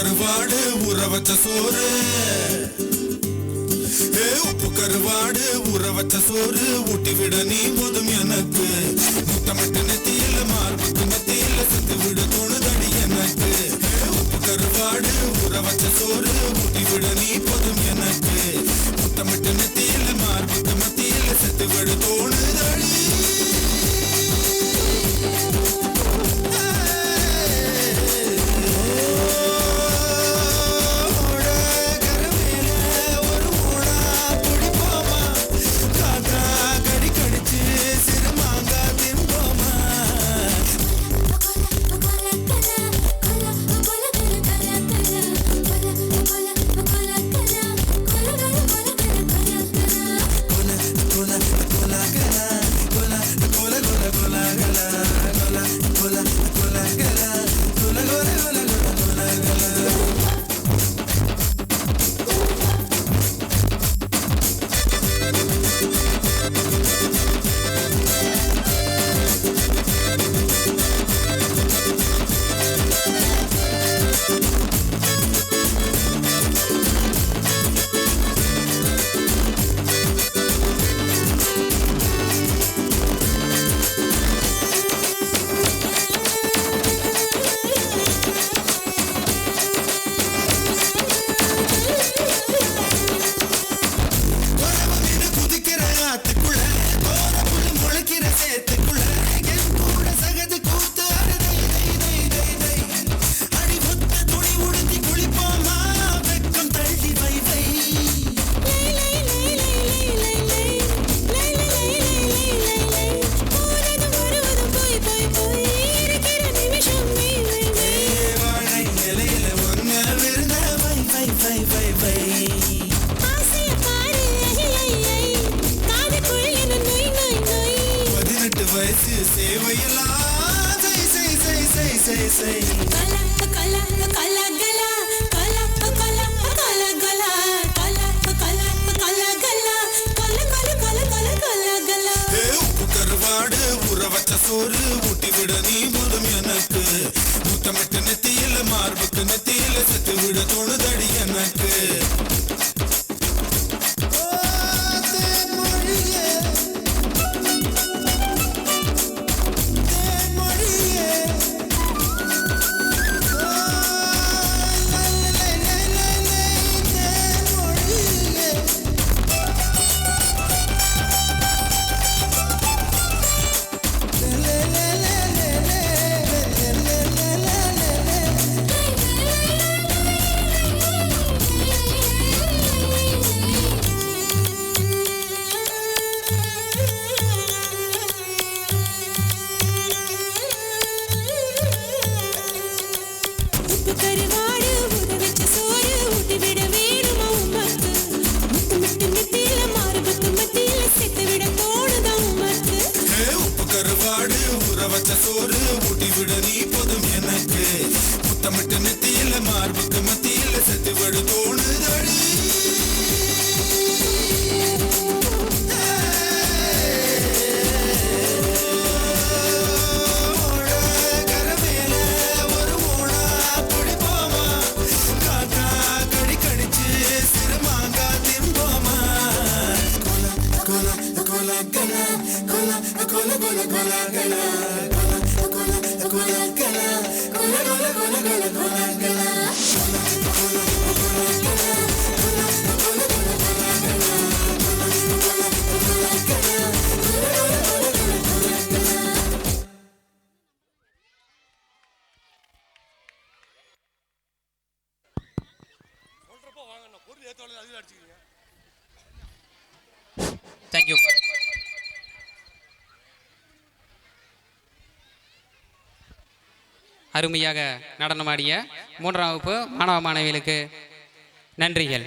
கருவாடு ஊற வச்ச சோறு உப்பு கருவாடு ஊற வச்ச சோறு ஊட்டி விட நீ போதும் எனக்கு முத்தமிட்டு நெத்தியில மார்புக்கு நெத்தியில செத்து விட தோணுதடி எனக்கு உப்பு கருவாடு ஊற வச்ச சோறு ஊட்டி விட நீ போதும் எனக்கு முத்தமிட்டு நெத்தியில மார்புக்கு மத்தியில செத்து விட தோணுதடி சோறு ஊட்டி விட நீ போதும் எனக்கு முத்தமிட்டு நெத்தியில மார்புக்கு நெத்தியில செத்து விட தோணுதடி எனக்கு சோறு ஊட்டி விட நீ போதும் எனக்கு முத்தமிட்டு நெத்தியில மார்புக்கு மத்தியில செத்து விட தோணுதடி கரமேல ஒரு மூணா பிடிப்போமா காக்கா கடி கடிச்சு சிறுமாங்கா திம்போமா கொல கொல கொல கல கொல கொல கொல கொல கல Thank you. அருமையாக நடனமாடிய 3ஆம் வகுப்பு மாணவ மாணவிகளுக்கு நன்றிகள்.